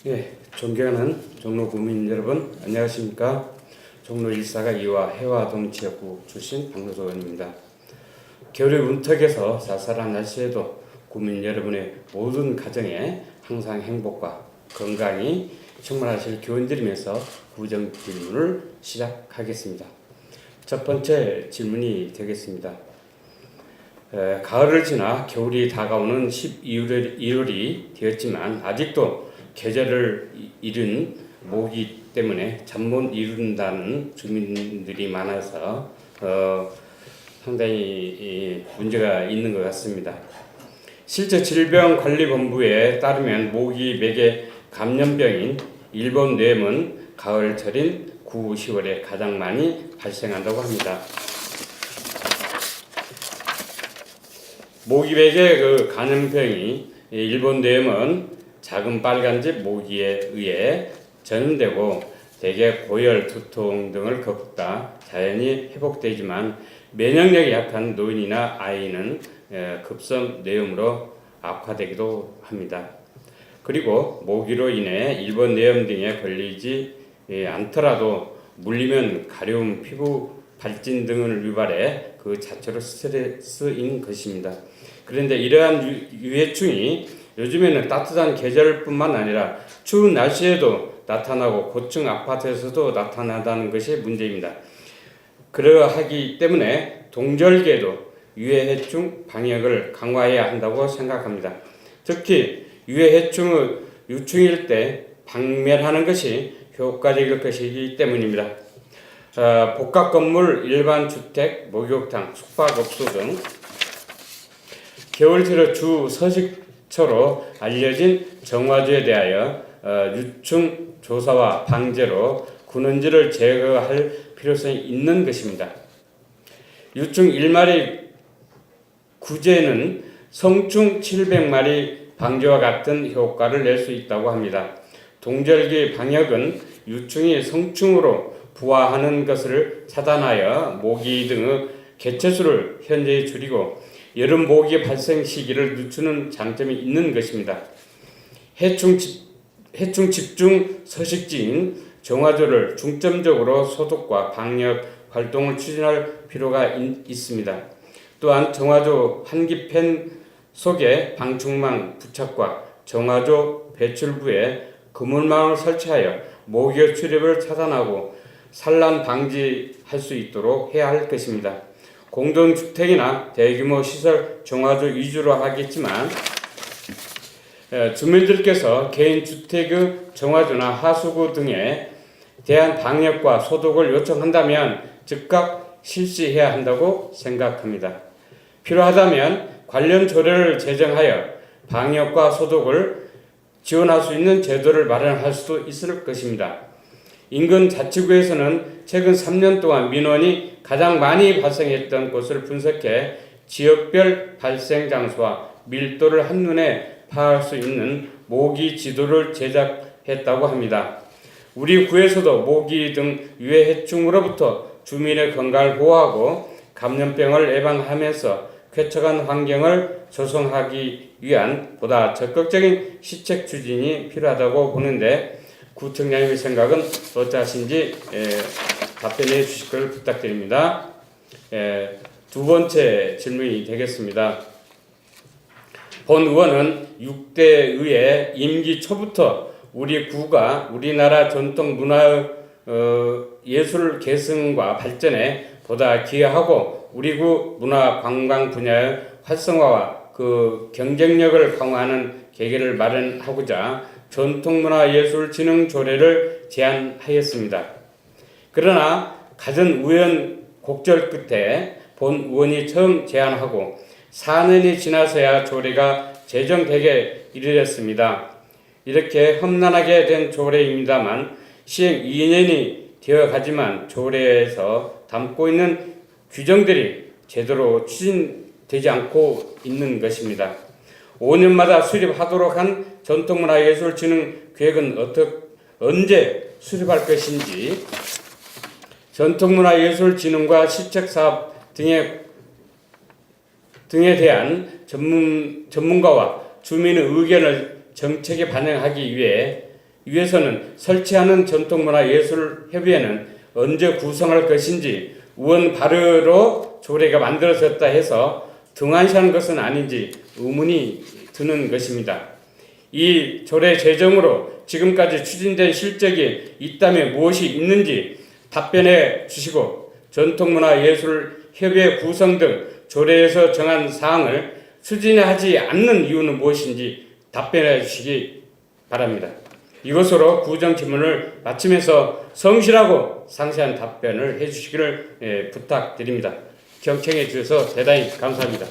예, 존경하는 종로 구민 여러분, 안녕하십니까? 종로 1사가 이화 해화동지역구 출신 박노조 의원입니다. 겨울의 문턱에서 쌀쌀한 날씨에도 구민 여러분의 모든 가정에 항상 행복과 건강이 충만하실 기원드리면서 구정 질문을 시작하겠습니다. 첫 번째 질문이 되겠습니다. 가을을 지나 겨울이 다가오는 12월이 되었지만 아직도 계절을 잃은 모기 때문에 잠 못 이룬다는 주민들이 많아서 상당히 문제가 있는 것 같습니다. 실제 질병관리본부에 따르면 모기 매개 감염병인 일본 뇌염은 가을철인 9, 10월에 가장 많이 발생한다고 합니다. 모기 매개 감염병이 일본 뇌염은 작은 빨간집 모기에 의해 전염되고 대개 고열, 두통 등을 겪다 자연히 회복되지만 면역력이 약한 노인이나 아이는 급성 뇌염으로 악화되기도 합니다. 그리고 모기로 인해 일본 뇌염 등에 걸리지 않더라도 물리면 가려움, 피부 발진 등을 유발해 그 자체로 스트레스인 것입니다. 그런데 이러한 유해충이 요즘에는 따뜻한 계절뿐만 아니라 추운 날씨에도 나타나고 고층 아파트에서도 나타난다는 것이 문제입니다. 그러하기 때문에 동절기에도 유해해충 방역을 강화해야 한다고 생각합니다. 특히 유해해충의 유충일 때 박멸하는 것이 효과적일 것이기 때문입니다. 복합건물, 일반주택, 목욕탕, 숙박업소 등 겨울철의 주 서식처로 알려진 정화조에 대하여 유충 조사와 방제로 군원지를 제거할 필요성이 있는 것입니다. 유충 1마리 구제는 성충 700마리 방제와 같은 효과를 낼 수 있다고 합니다. 동절기 방역은 유충이 성충으로 부화하는 것을 차단하여 모기 등의 개체수를 현저히 줄이고 여름 모기 발생 시기를 늦추는 장점이 있는 것입니다. 해충 집중 서식지인 정화조를 중점적으로 소독과 방역 활동을 추진할 필요가 있습니다. 또한 정화조 한기팬 속에 방충망 부착과 정화조 배출부에 그물망을 설치하여 모기 출입을 차단하고 산란 방지할 수 있도록 해야 할 것입니다. 공동주택이나 대규모 시설 정화조 위주로 하겠지만 주민들께서 개인주택의 정화조나 하수구 등에 대한 방역과 소독을 요청한다면 즉각 실시해야 한다고 생각합니다. 필요하다면 관련 조례를 제정하여 방역과 소독을 지원할 수 있는 제도를 마련할 수도 있을 것입니다. 인근 자치구에서는 최근 3년 동안 민원이 가장 많이 발생했던 곳을 분석해 지역별 발생 장소와 밀도를 한눈에 파악할 수 있는 모기 지도를 제작했다고 합니다. 우리 구에서도 모기 등 유해해충으로부터 주민의 건강을 보호하고 감염병을 예방하면서 쾌적한 환경을 조성하기 위한 보다 적극적인 시책 추진이 필요하다고 보는데 구청장님의 생각은 어떠하신지 답변해 주실 걸 부탁드립니다. 두 번째 질문이 되겠습니다. 본 의원은 6대 의회 임기 초부터 우리 구가 우리나라 전통 문화의 예술 계승과 발전에 보다 기여하고 우리 구 문화 관광 분야의 활성화와 그 경쟁력을 강화하는 계기를 마련하고자 전통문화예술진흥 조례를 제안하였습니다. 그러나 갖은 우연 곡절 끝에 본 의원이 처음 제안하고 4년이 지나서야 조례가 제정되게 이르렀습니다. 이렇게 험난하게 된 조례입니다만 시행 2년이 되어가지만 조례에서 담고 있는 규정들이 제대로 추진되지 않고 있는 것입니다. 5년마다 수립하도록 한 전통문화예술진흥계획은 언제 수립할 것인지 전통문화예술진흥과 시책사업 등에 대한 전문가와 주민의 의견을 정책에 반영하기 위해 위해서는 설치하는 전통문화예술협의회는 언제 구성할 것인지 우원 발의로 조례가 만들어졌다 해서 등한시하는 것은 아닌지 의문이 드는 것입니다. 이 조례 제정으로 지금까지 추진된 실적이 있다면 무엇이 있는지 답변해 주시고 전통문화예술협의회 구성 등 조례에서 정한 사항을 추진하지 않는 이유는 무엇인지 답변해 주시기 바랍니다. 이것으로 구정 질문을 마치면서 성실하고 상세한 답변을 해주시기를 부탁드립니다. 경청해 주셔서 대단히 감사합니다.